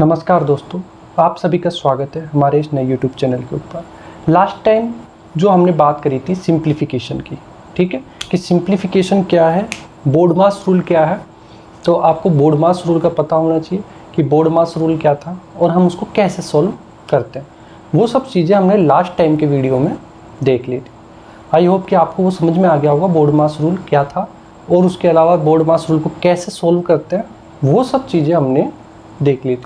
नमस्कार दोस्तों, आप सभी का स्वागत है हमारे इस नए यूट्यूब चैनल के ऊपर। लास्ट टाइम जो हमने बात करी थी सिंप्लीफिकेशन की, ठीक है, कि सिंप्लीफिकेशन क्या है, बोर्डमास रूल क्या है। तो आपको बोर्डमास रूल का पता होना चाहिए कि बोर्डमास रूल क्या था और हम उसको कैसे सॉल्व करते हैं। वो सब चीज़ें हमने लास्ट टाइम के वीडियो में देख ली थी। आई होप कि आपको वो समझ में आ गया होगा बोर्डमास रूल क्या था और उसके अलावा बोर्डमास रूल को कैसे सॉल्व करते हैं, वो सब चीज़ें हमने देख ली थी।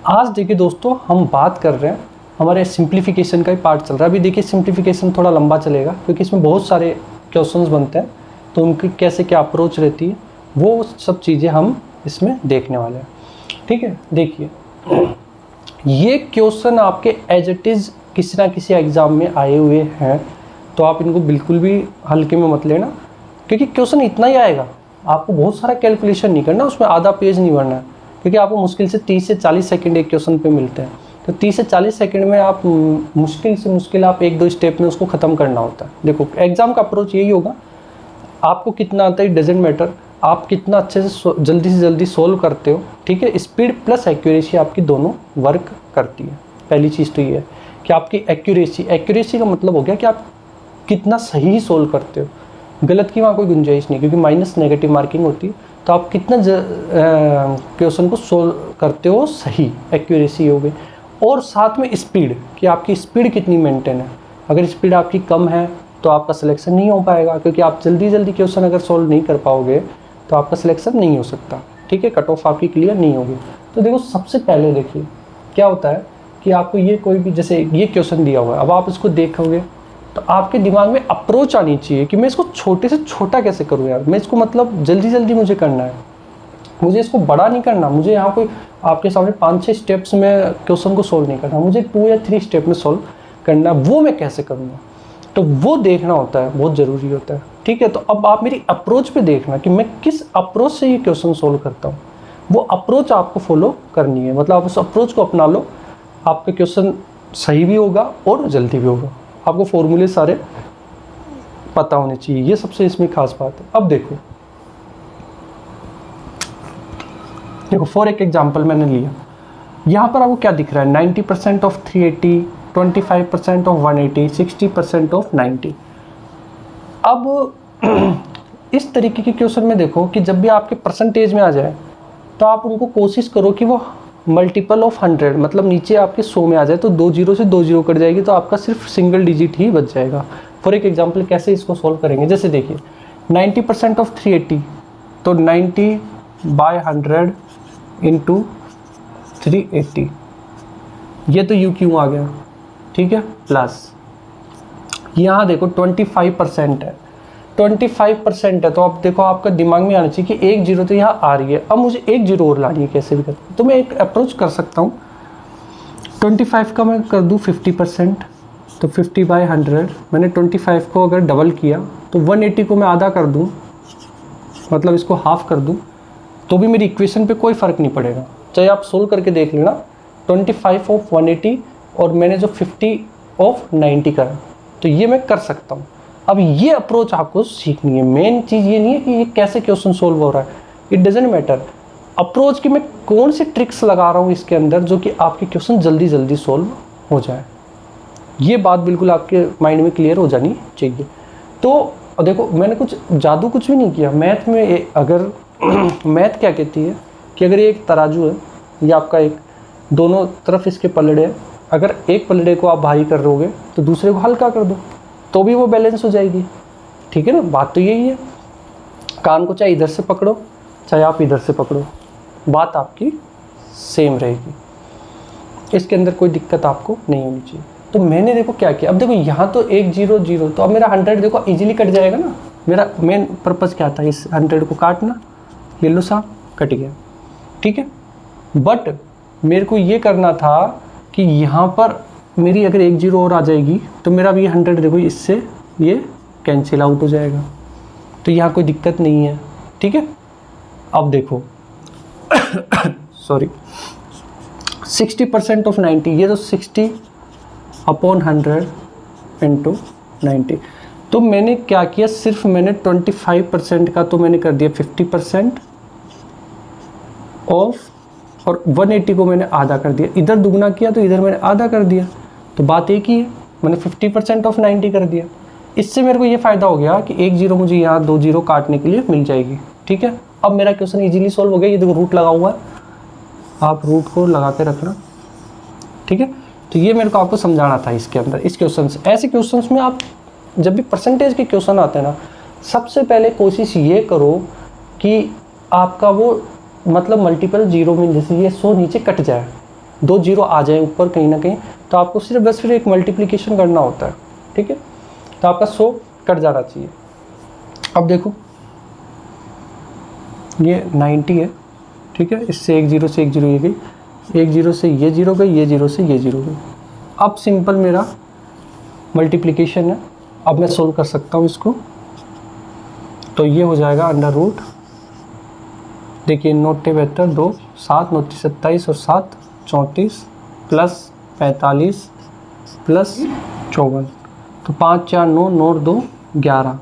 आज देखिए दोस्तों, हम बात कर रहे हैं, हमारे सिंप्लीफिकेशन का ही पार्ट चल रहा है। अभी देखिए सिंप्लीफिकेशन थोड़ा लंबा चलेगा क्योंकि इसमें बहुत सारे क्वेश्चंस बनते हैं, तो उनकी कैसे क्या अप्रोच रहती है वो सब चीज़ें हम इसमें देखने वाले हैं। ठीक है, देखिए ये क्वेश्चन आपके एज इट इज़ किसी ना किसी एग्ज़ाम में आए हुए हैं, तो आप इनको बिल्कुल भी हल्के में मत लेना, क्योंकि क्वेश्चन इतना ही आएगा। आपको बहुत सारा कैलकुलेशन नहीं करना, उसमें आधा पेज नहीं भरना है, क्योंकि आपको मुश्किल से 30 से 40 सेकंड एक क्वेश्चन पे मिलते हैं। तो 30 से 40 सेकंड में आप मुश्किल से मुश्किल आप 1-2 स्टेप में उसको ख़त्म करना होता है। देखो एग्ज़ाम का अप्रोच यही होगा, आपको कितना आता है डजेंट मैटर, आप कितना अच्छे से जल्दी सोल्व करते हो। ठीक है, स्पीड प्लस एक्यूरेसी आपकी दोनों वर्क करती है। पहली चीज़ तो ये है कि आपकी एक्यूरेसी का मतलब हो गया कि आप कितना सही सोल्व करते हो, गलत की वहाँ कोई गुंजाइश नहीं, क्योंकि माइनस नेगेटिव मार्किंग होती है। तो आप कितना क्वेश्चन को सोल्व करते हो, सही एक्यूरेसी हो गई। और साथ में स्पीड, कि आपकी स्पीड कितनी मेंटेन है। अगर स्पीड आपकी कम है तो आपका सिलेक्शन नहीं हो पाएगा, क्योंकि आप जल्दी क्वेश्चन अगर सोल्व नहीं कर पाओगे तो आपका सिलेक्शन नहीं हो सकता। ठीक है, कट ऑफ आपकी क्लियर नहीं होगी। तो देखो सबसे पहले देखिए क्या होता है कि आपको ये कोई भी, जैसे ये क्वेश्चन दिया हुआ है, अब आप इसको देखोगे तो आपके दिमाग में अप्रोच आनी चाहिए कि मैं इसको छोटे से छोटा कैसे करूँ यार। मैं इसको मतलब जल्दी मुझे करना है, मुझे इसको बड़ा नहीं करना। मुझे यहाँ कोई आपके सामने 5-6 स्टेप्स में क्वेश्चन को सोल्व नहीं करना, मुझे 2 या 3 स्टेप में सोल्व करना। वो मैं कैसे करूँगा, तो वो देखना होता है, बहुत ज़रूरी होता है। ठीक है, तो अब आप मेरी अप्रोच पे देखना कि मैं किस अप्रोच से ये क्वेश्चन सोल्व करता हूँ। वो अप्रोच आपको फॉलो करनी है, मतलब आप उस अप्रोच को अपना लो, आपका क्वेश्चन सही भी होगा और जल्दी भी होगा। आपको फॉर्मूले सारे पता होने चाहिए, ये सबसे इसमें खास बात है। अब देखो फॉर एक एग्जांपल मैंने लिया, यहाँ पर आपको क्या दिख रहा है, 90% ऑफ 380, 25% ऑफ 180, 60% ऑफ 90। अब इस तरीके के क्वेश्चन में देखो कि जब भी आपके परसेंटेज में आ जाए तो आप उनको कोशिश करो कि वो मल्टीपल ऑफ 100, मतलब नीचे आपके 100 में आ जाए, तो 2 जीरो से 2 जीरो कट जाएगी, तो आपका सिर्फ सिंगल डिजिट ही बच जाएगा। फॉर एक एग्जांपल कैसे इसको सॉल्व करेंगे, जैसे देखिए 90% ऑफ 380, तो 90/100 इंटू 380, ये तो यू क्यों आ गया, ठीक है, प्लस यहाँ देखो 25% है, 25% है, तो अब देखो आपका दिमाग में आना चाहिए कि 1 जीरो तो यहाँ आ रही है, अब मुझे 1 जीरो और लानी है, कैसे भी करके। तो मैं एक अप्रोच कर सकता हूँ, 25 का मैं कर दूँ 50%, तो 50/100 मैंने 25 को अगर डबल किया तो 180 को मैं आधा कर दूँ, मतलब इसको हाफ कर दूँ, तो भी मेरी इक्वेशन पे कोई फ़र्क नहीं पड़ेगा। चाहे आप सोल्व करके देख लेना, 25 ऑफ 180 और मैंने जो 50 ऑफ 90 करा, तो ये मैं कर सकता हूँ। अब ये अप्रोच आपको सीखनी है। मेन चीज़ ये नहीं है कि ये कैसे क्वेश्चन सोल्व हो रहा है, इट डजेंट मैटर। अप्रोच की मैं कौन सी ट्रिक्स लगा रहा हूँ इसके अंदर जो कि आपके क्वेश्चन जल्दी सोल्व हो जाए, ये बात बिल्कुल आपके माइंड में क्लियर हो जानी चाहिए। तो देखो मैंने कुछ जादू कुछ भी नहीं किया। मैथ में अगर मैथ क्या कहती है कि अगर ये एक तराजू है, ये आपका एक, दोनों तरफ इसके पलड़े हैं, अगर एक पलड़े को आप भारी कर दोगे तो दूसरे को हल्का कर दो, तो भी वो बैलेंस हो जाएगी। ठीक है ना, बात तो यही है। कान को चाहे इधर से पकड़ो चाहे आप इधर से पकड़ो, बात आपकी सेम रहेगी, इसके अंदर कोई दिक्कत आपको नहीं होनी चाहिए। तो मैंने देखो क्या किया, अब देखो यहाँ तो 1 0 0, तो अब मेरा 100 देखो इजीली कट जाएगा ना। मेरा मेन पर्पज़ क्या था, इस 100 को काटना, ये लो साहब कट गया, ठीक है। बट मेरे को ये करना था कि यहाँ पर मेरी अगर 1 0 और आ जाएगी तो मेरा भी 100 देखो इससे ये कैंसिल आउट हो जाएगा, तो यहाँ कोई दिक्कत नहीं है। ठीक है, अब देखो सॉरी 60% ऑफ 90, ये तो 60/100 इंटू 90। तो मैंने क्या किया, सिर्फ मैंने 25% का तो मैंने कर दिया 50% ऑफ और 180 को मैंने आधा कर दिया, इधर दुगना किया तो इधर मैंने आधा कर दिया, तो बात एक ही है, मैंने 50% ऑफ 90 कर दिया। इससे मेरे को ये फ़ायदा हो गया कि एक जीरो मुझे यहाँ 2 जीरो काटने के लिए मिल जाएगी। ठीक है, अब मेरा क्वेश्चन इजीली सॉल्व हो गया। ये देखो रूट लगा हुआ है, आप रूट को लगा के रखना। ठीक है, तो ये मेरे को आपको समझाना था इसके अंदर, इस क्वेश्चन से। ऐसे क्वेश्चन में आप जब भी परसेंटेज के क्वेश्चन आते हैं ना, सबसे पहले कोशिश ये करो कि आपका वो मतलब मल्टीपल जीरो में जैसे ये 100 नीचे कट जाए, 2 जीरो आ जाए ऊपर कहीं ना कहीं, तो आपको सिर्फ बस फिर एक मल्टीप्लिकेशन करना होता है। ठीक है, तो आपका 100 कट जाना चाहिए। अब देखो ये 90 है। ठीक है, इससे एक जीरो से एक जीरो ये गई, एक जीरो से ये जीरो गई, ये जीरो से ये जीरो गई। अब सिंपल मेरा मल्टीप्लिकेशन है, अब मैं सोल्व कर सकता हूँ इसको। तो ये हो जाएगा अंडर रूट, देखिए 9 बेहतर 2 7 9 27 और 7 34 प्लस 45 प्लस 54, तो 5 4 9 9 2 11,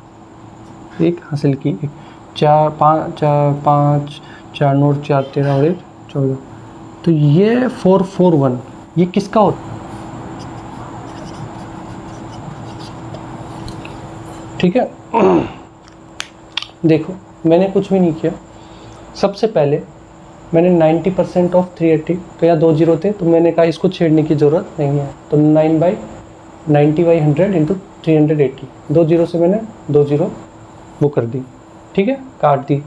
एक हासिल की, 4 5 4 5 4 9 4 13 और 1 14, तो ये 441 ये किसका होता है? ठीक है, देखो मैंने कुछ भी नहीं किया। सबसे पहले मैंने 90% ऑफ 380, तो यहाँ 2 जीरो थे, तो मैंने कहा इसको छेड़ने की ज़रूरत नहीं है, तो 9/90/100 इंटू 380, 2 जीरो से मैंने 2 जीरो वो कर दी। ठीक है, काट दी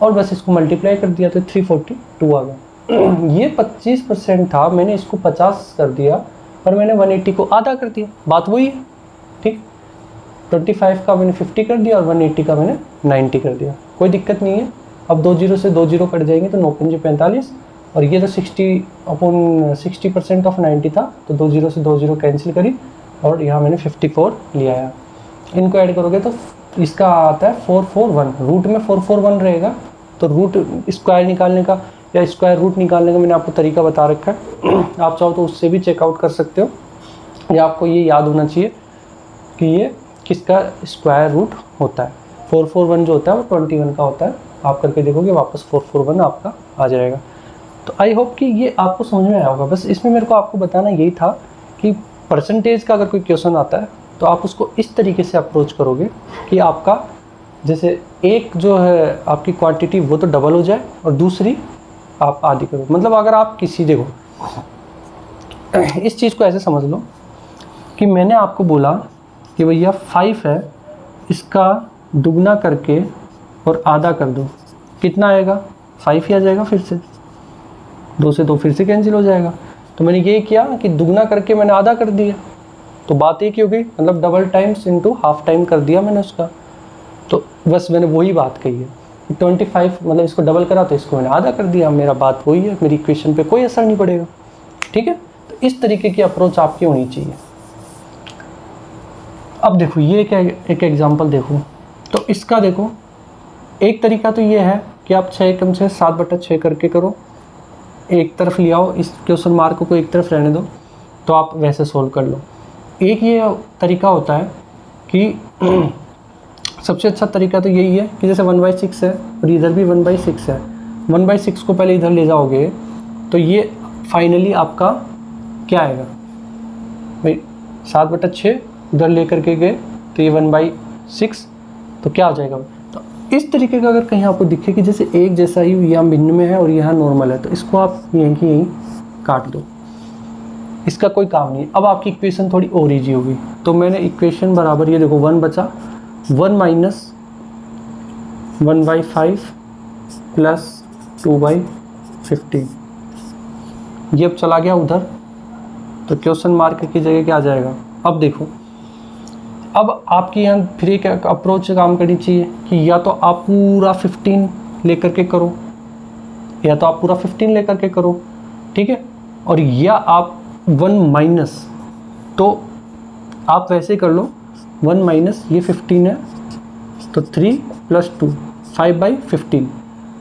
और बस इसको मल्टीप्लाई कर दिया तो 342 आ गया। ये 25% था, मैंने इसको 50 कर दिया और मैंने 180 को आधा कर दिया, बात वही है। ठीक, 25 का मैंने 50 कर दिया और 180 का मैंने 90 कर दिया, कोई दिक्कत नहीं है। अब 2 जीरो से 2 जीरो कट जाएंगे तो 9 पंजे 45, और ये तो 60% ऑफ 90 था, तो 2 जीरो से 2 जीरो कैंसिल करी और यहाँ मैंने 54 लिया है। इनको ऐड करोगे तो इसका आता है 441, रूट में 441 रहेगा, तो रूट स्क्वायर निकालने का या स्क्वायर रूट निकालने का मैंने आपको तरीका बता रखा है। आप चाहो तो उससे भी चेकआउट कर सकते हो, या आपको ये याद होना चाहिए कि ये किसका स्क्वायर रूट होता है। 441 जो होता है वो 21 का होता है, आप करके देखोगे वापस 441 आपका आ जाएगा। तो आई होप कि ये आपको समझ में आया होगा। बस इसमें मेरे को आपको बताना यही था कि परसेंटेज का अगर कोई क्वेश्चन आता है तो आप उसको इस तरीके से अप्रोच करोगे कि आपका जैसे एक जो है आपकी क्वांटिटी वो तो डबल हो जाए और दूसरी आप आधी करो। मतलब अगर आप किसी, देखो इस चीज़ को ऐसे समझ लो कि मैंने आपको बोला कि भैया 5 है, इसका दुगना करके और आधा कर दो, कितना आएगा? 5 ही आ जाएगा, फिर से 2 से 2 फिर से कैंसिल हो जाएगा। तो मैंने ये किया कि दुगना करके मैंने आधा कर दिया, तो बात एक ही हो गई, मतलब double times into half time कर दिया मैंने उसका। तो बस मैंने वही बात कही है कि 25 मतलब इसको डबल करा तो इसको मैंने आधा कर दिया, मेरा बात वही है, मेरी इक्वेशन पे कोई असर नहीं पड़ेगा। ठीक है, तो इस तरीके की अप्रोच आपकी होनी चाहिए। अब देखो ये एक एग्जाम्पल देखो, तो इसका देखो एक तरीका तो ये है कि आप 6 कम से 7/6 करके करो, एक तरफ ले आओ, इस क्वेश्चन मार्क को एक तरफ रहने दो, तो आप वैसे सोल्व कर लो। एक ये तरीका होता है कि सबसे अच्छा तरीका तो यही है कि जैसे 1/6 है और इधर भी 1/6 है, 1/6 को पहले इधर ले जाओगे तो ये फाइनली आपका क्या आएगा भाई, 7/6 उधर ले करके गए तो ये 1/6, तो क्या हो जाएगा। तो इस तरीके का अगर कहीं आपको दिखे कि जैसे एक जैसा ही यहाँ भिन्न में है और यहाँ नॉर्मल है, तो इसको आप यहीं की यहीं काट दो, इसका कोई काम नहीं। अब आपकी इक्वेशन थोड़ी और ईजी होगी, तो मैंने इक्वेशन बराबर ये देखो 1 बचा, 1 माइनस 1/5 प्लस 2/15, ये अब चला गया उधर, तो क्वेश्चन मार्क की जगह क्या आ जाएगा। अब देखो, अब आपकी यहाँ फिर एक अप्रोच काम करनी चाहिए कि या तो आप पूरा 15 लेकर के करो, या तो आप पूरा 15 लेकर के करो, ठीक है, और या आप 1 माइनस, तो आप वैसे कर लो 1 माइनस ये 15 है तो 3 + 2 5/15,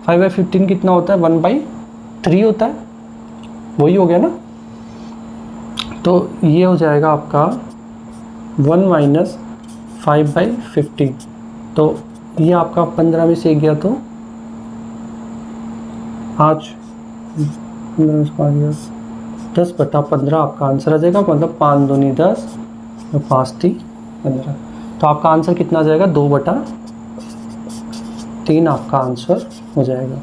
5/15 कितना होता है 1/3 होता है, वही हो गया ना। तो ये हो जाएगा आपका 1 माइनस 5/15, तो ये आपका 15 में से 1 गया तो 5 10/15 आपका आंसर आ जाएगा, मतलब 5 दूनी 10 और 5 3 15। तो आपका आंसर कितना आ जाएगा, 2/3 आपका आंसर हो जाएगा।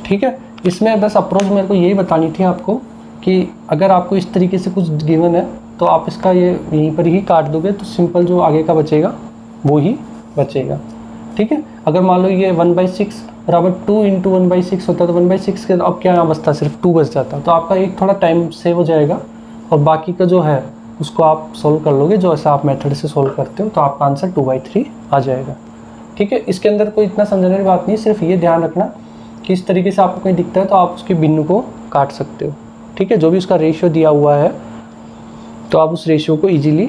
ठीक है, इसमें बस अप्रोच मेरे को यही बतानी थी आपको कि अगर आपको इस तरीके से कुछ गिवन है तो आप इसका ये यहीं पर ही काट दोगे तो सिंपल जो आगे का बचेगा वो ही बचेगा। ठीक है, अगर मान लो ये 1/6 बराबर 2 × 1/6 होता है तो 1/6 के अब क्या यहाँ बचता, सिर्फ 2 बच जाता, तो आपका एक थोड़ा टाइम सेव हो जाएगा और बाकी का जो है उसको आप सोल्व कर लोगे जो ऐसा आप मेथड से सोल्व करते हो, तो आपका आंसर 2/3 आ जाएगा। ठीक है, इसके अंदर कोई इतना समझने की बात नहीं, सिर्फ ये ध्यान रखना कि इस तरीके से आपको कहीं दिखता है तो आप उसके बिंदु को काट सकते हो। ठीक है, जो भी उसका रेशियो दिया हुआ है तो आप उस रेशियो को इजीली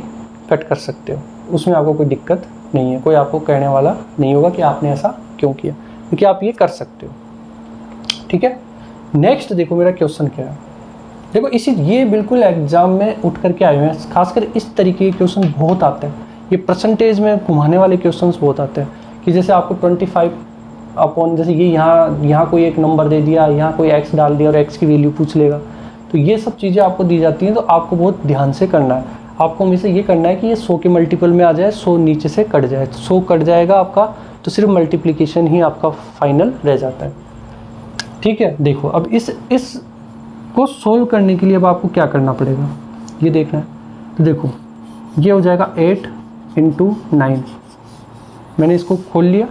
कट कर सकते हो, उसमें आपको कोई दिक्कत नहीं है, कोई आपको कहने वाला नहीं होगा कि आपने ऐसा क्यों किया, क्योंकि आप ये कर सकते हो। ठीक है, नेक्स्ट देखो मेरा क्वेश्चन क्या है। देखो ये बिल्कुल एग्जाम में उठ करके आए हुए हैं, खासकर इस तरीके के क्वेश्चन बहुत आते हैं, ये परसेंटेज में घुमाने वाले क्वेश्चंस बहुत आते हैं कि जैसे आपको 25 अपॉन, जैसे ये यहाँ कोई एक नंबर दे दिया, यहाँ कोई x डाल दिया और x की वैल्यू पूछ लेगा, तो ये सब चीज़ें आपको दी जाती हैं, तो आपको बहुत ध्यान से करना है। आपको हमेशा ये करना है कि ये 100 के मल्टीपल में आ जाए, 100 नीचे से कट जाए, 100 कट जाएगा आपका तो सिर्फ मल्टीप्लिकेशन ही आपका फाइनल रह जाता है। ठीक है, देखो अब इस को सोल्व करने के लिए अब आपको क्या करना पड़ेगा ये देखना है। तो देखो ये हो जाएगा 8 × 9, मैंने इसको खोल लिया,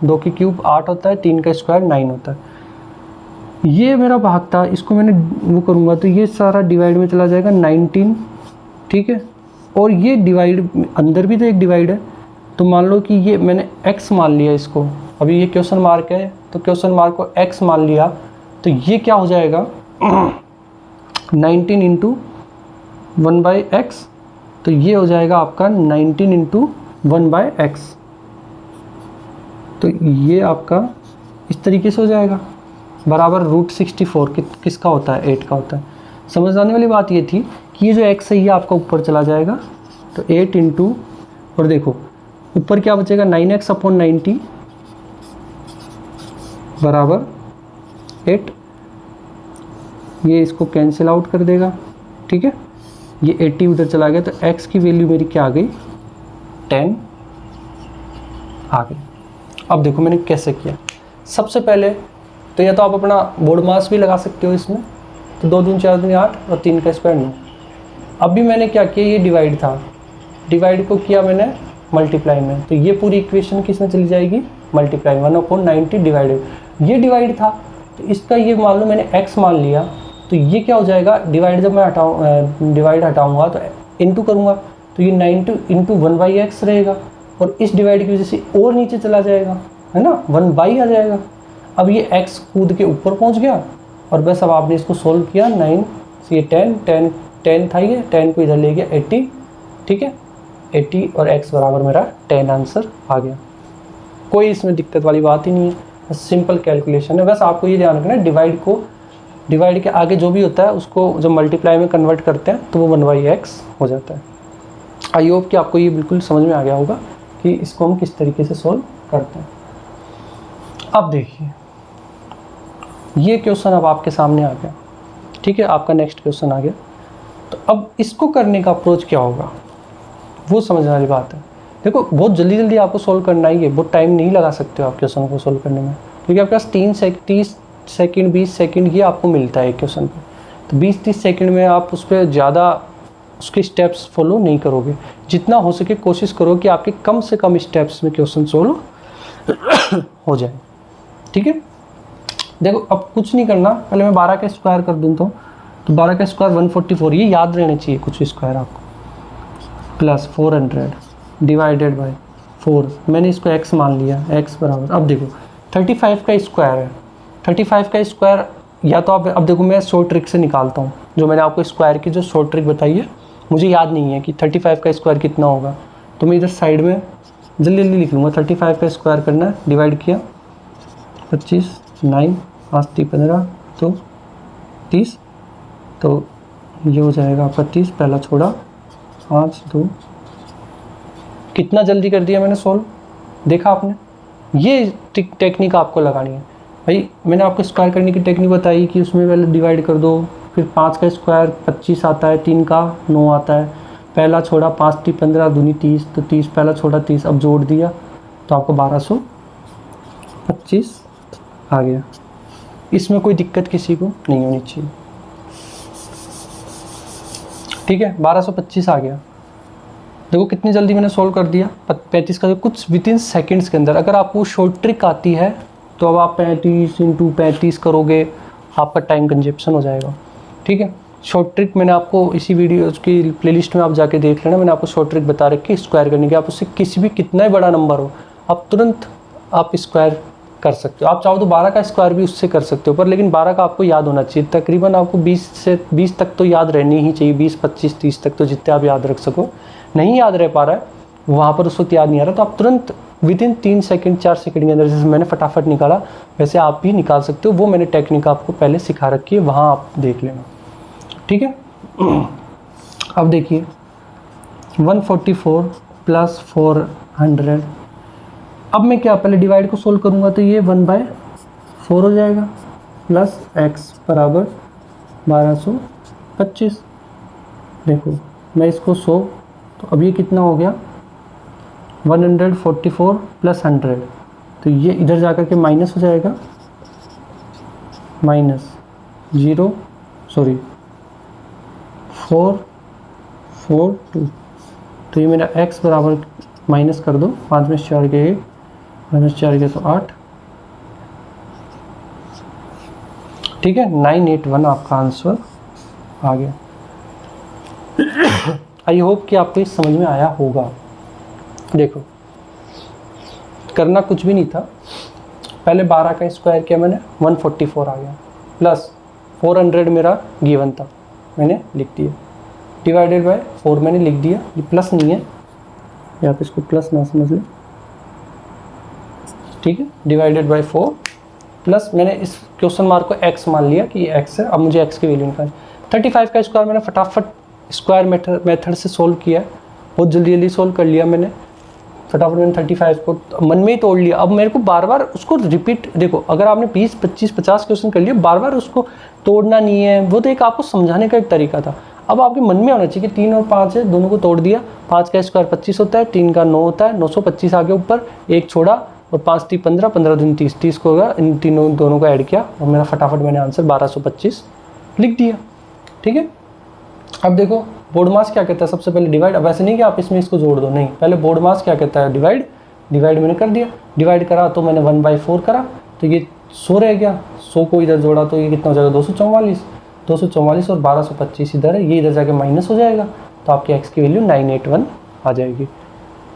2 की क्यूब 8 होता है, 3 का स्क्वायर 9 होता है, ये मेरा भाग था, इसको मैंने वो करूँगा तो ये सारा डिवाइड में चला जाएगा 19। ठीक है, और ये डिवाइड अंदर भी तो एक डिवाइड है, तो मान लो कि ये मैंने x मान लिया इसको, अभी ये क्वेश्चन मार्क है तो क्वेश्चन मार्क को x मान लिया, तो ये क्या हो जाएगा 19 × 1/x, तो ये हो जाएगा आपका 19 × 1/x, तो ये आपका इस तरीके से हो जाएगा बराबर √64 किसका होता है, 8 का होता है। समझ आने वाली बात ये थी कि ये जो x है ये आपका ऊपर चला जाएगा, तो 8 × और देखो ऊपर क्या बचेगा 9x/90 बराबर 8, ये इसको कैंसिल आउट कर देगा। ठीक है, ये 80 उधर चला गया, तो x की वैल्यू मेरी क्या आ गई 10 आ गई। अब देखो मैंने कैसे किया, सबसे पहले तो या तो आप अपना बोर्ड मास भी लगा सकते हो इसमें, तो 2 दूनी 4 दूनी 8 और 3 का स्क्वायर 9। अभी मैंने क्या किया, ये डिवाइड था, डिवाइड को किया मैंने मल्टीप्लाई में, तो ये पूरी इक्वेशन किस में चली जाएगी मल्टीप्लाई, 1/90 डिवाइडेड, ये डिवाइड था तो इसका ये मान लो मैंने x मान लिया, तो ये क्या हो जाएगा डिवाइड, जब मैं डिवाइड हटाऊँगा तो इंटू करूँगा, तो ये 90 × 1/x रहेगा, और इस डिवाइड की वजह से और नीचे चला जाएगा, है ना, 1/, आ जाएगा। अब ये x कूद के ऊपर पहुंच गया और बस अब आपने इसको सोल्व किया, 9 से ये 10 था, ये 10 को इधर ले गया 80। ठीक है, 80 और x बराबर मेरा 10 आंसर आ गया, कोई इसमें दिक्कत वाली बात ही नहीं है, सिंपल कैलकुलेशन है। बस आपको ये ध्यान रखना है डिवाइड के आगे जो भी होता है उसको जब मल्टीप्लाई में कन्वर्ट करते हैं तो वो 1/x हो जाता है। आई होप कि आपको ये बिल्कुल समझ में आ गया होगा कि इसको हम किस तरीके से सोल्व करते हैं। अब देखिए ये क्वेश्चन अब आपके सामने आ गया। ठीक है, आपका नेक्स्ट क्वेश्चन आ गया, तो अब इसको करने का अप्रोच क्या होगा वो समझने वाली बात है। देखो बहुत जल्दी आपको सोल्व करना ही है, बहुत टाइम नहीं लगा सकते हो आप क्वेश्चन को सोल्व करने में, क्योंकि आपके पास 30 सेकंड 20 सेकंड ही आपको मिलता है एक क्वेश्चन पे, तो 20-30 सेकंड में आप उस पर ज़्यादा उसके स्टेप्स फॉलो नहीं करोगे। जितना हो सके कोशिश करो कि आपके कम से कम स्टेप्स में क्वेश्चन सोल्व हो जाए। ठीक है, देखो अब कुछ नहीं करना, पहले मैं 12 का स्क्वायर कर दूँ तो 12 का स्क्वायर 144, ये याद रहने चाहिए कुछ स्क्वायर आपको, प्लस 400 डिवाइडेड बाय 4, मैंने इसको x मान लिया, x बराबर, अब देखो 35 का स्क्वायर है, 35 का स्क्वायर या तो आप, अब देखो मैं शॉर्ट ट्रिक से निकालता हूँ, जो मैंने आपको स्क्वायर की जो शॉर्ट ट्रिक बताई है, मुझे याद नहीं है कि 35 का स्क्वायर कितना होगा, तो मैं इधर साइड में जल्दी लिख लूँगा। 35 का स्क्वायर करना है, डिवाइड किया 25, 9 5 3 15 तो 30, तो ये हो जाएगा आपका 30, पहला छोड़ा 5 2, कितना जल्दी कर दिया मैंने सोल्व, देखा आपने। ये टेक्निक आपको लगानी है, भाई मैंने आपको स्क्वायर करने की टेक्निक बताई कि उसमें पहले डिवाइड कर दो, फिर 5 का स्क्वायर 25 आता है, 3 का 9 आता है, पहला छोड़ा 5 × 15 दूनी 30, तो 30 पहला छोड़ा 30, अब जोड़ दिया तो आपको 1225 आ गया। इसमें कोई दिक्कत किसी को नहीं होनी चाहिए, ठीक है। 1225 आ गया। देखो कितनी जल्दी मैंने सॉल्व कर दिया, 35 का कुछ विदिन सेकंड्स के अंदर। अगर आपको शॉर्ट ट्रिक आती है तो अब आप 35 × 35 करोगे, आपका टाइम कंजप्शन हो जाएगा, ठीक है। शॉर्ट ट्रिक मैंने आपको इसी वीडियो की प्लेलिस्ट में आप जाके देख लेना, मैंने आपको शॉर्ट ट्रिक बता रखी है स्क्वायर करने की। आप उससे किसी भी कितना ही बड़ा नंबर हो आप तुरंत आप स्क्वायर कर सकते हो। आप चाहो तो 12 का स्क्वायर भी उससे कर सकते हो, पर लेकिन 12 का आपको याद होना चाहिए। तकरीबन आपको 20 तक तो याद रहनी ही चाहिए, 20, 25, 30 तक तो जितने आप याद रख सको। नहीं याद रह पा रहा है, वहाँ पर उस वक्त याद नहीं आ रहा, तो आप तुरंत विदिन 3 सेकंड 4 सेकंड के अंदर, जैसे मैंने फटाफट निकाला वैसे आप भी निकाल सकते हो। वो मैंने टेक्निक आपको पहले सिखा रखी है, वहाँ आप देख लेना, ठीक है। अब देखिए 144 + 400। अब मैं क्या पहले डिवाइड को सोल्व करूँगा तो ये 1/4 हो जाएगा, प्लस x बराबर 1225। देखो मैं इसको 100, तो अब ये कितना हो गया 144 + 100, तो ये इधर जाकर के माइनस हो जाएगा, -442। तो ये मेरा x बराबर माइनस कर दो, 5 में 4 के 1, -4 के तो 8, ठीक है। 981 आपका आंसर आ गया। आई होप कि आपको इस समझ में आया होगा। देखो करना कुछ भी नहीं था, पहले 12 का स्क्वायर किया मैंने, 144 आ गया, प्लस 400 मेरा गिवन था मैंने लिख दिया, डिवाइडेड बाय 4 मैंने लिख दिया। ये प्लस नहीं है, या आप इसको प्लस ना समझ लें, ठीक है। डिवाइडेड बाय 4 प्लस मैंने इस क्वेश्चन मार्क को x मान लिया कि ये x है। अब मुझे x की वैल्यू निकालनी। 35 का स्क्वायर मैंने फटाफट स्क्वायर मेथड से सोल्व किया, बहुत जल्दी सोल्व कर लिया मैंने फटाफट। मैंने 35 को मन में ही तोड़ लिया। अब मेरे को बार बार उसको रिपीट, देखो अगर आपने 20, 25, 50 क्वेश्चन कर लिए, बार बार उसको तोड़ना नहीं है, वो तो एक आपको समझाने का एक तरीका था। अब आपके मन में होना चाहिए कि 3 और 5 है, दोनों को तोड़ दिया, 5 का स्क्वायर 25 होता है, 3 का 9 होता है, 925 आगे ऊपर, एक छोड़ा और 5 × 15, 15 × 30, 30 को होगा, इन तीनों दोनों को ऐड किया और मेरा फटाफट मैंने आंसर 1225 लिख दिया, ठीक है। अब देखो बोर्ड मास क्या कहता है, सबसे पहले डिवाइड। अब ऐसे नहीं कि आप इसमें इसको जोड़ दो, नहीं, पहले बोर्ड मास क्या कहता है, डिवाइड। डिवाइड मैंने कर दिया, डिवाइड करा तो मैंने 1/4 करा, तो ये 100 रह गया, 100 को इधर जोड़ा तो ये कितना हो जाएगा 244, 244 और 1225 इधर है, ये इधर जाके माइनस हो जाएगा, तो आपकी x की वैल्यू 981 आ जाएगी,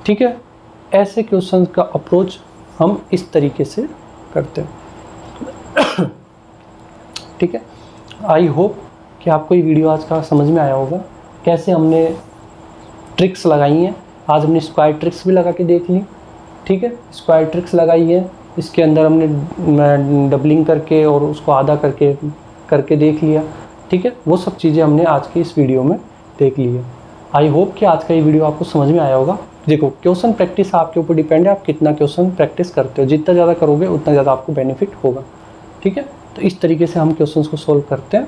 ठीक है। ऐसे क्वेश्चन का अप्रोच हम इस तरीके से करते हैं, ठीक है। आई होप कि आपको ये वीडियो आज का समझ में आया होगा, कैसे हमने ट्रिक्स लगाई हैं। आज हमने स्क्वायर ट्रिक्स भी लगा के देख ली, ठीक है। स्क्वायर ट्रिक्स लगाई है, इसके अंदर हमने डबलिंग करके और उसको आधा करके देख लिया, ठीक है। वो सब चीज़ें हमने आज की इस वीडियो में देख ली है। आई होप कि आज का ये वीडियो आपको समझ में आया होगा। देखो क्वेश्चन प्रैक्टिस आपके ऊपर डिपेंड है, आप कितना क्वेश्चन प्रैक्टिस करते हो, जितना ज़्यादा करोगे उतना ज़्यादा आपको बेनिफिट होगा, ठीक है। तो इस तरीके से हम क्वेश्चंस को सोल्व करते हैं,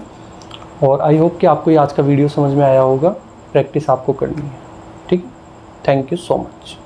और आई होप कि आपको ये आज का वीडियो समझ में आया होगा। प्रैक्टिस आपको करनी है, ठीक है। Thank you so much.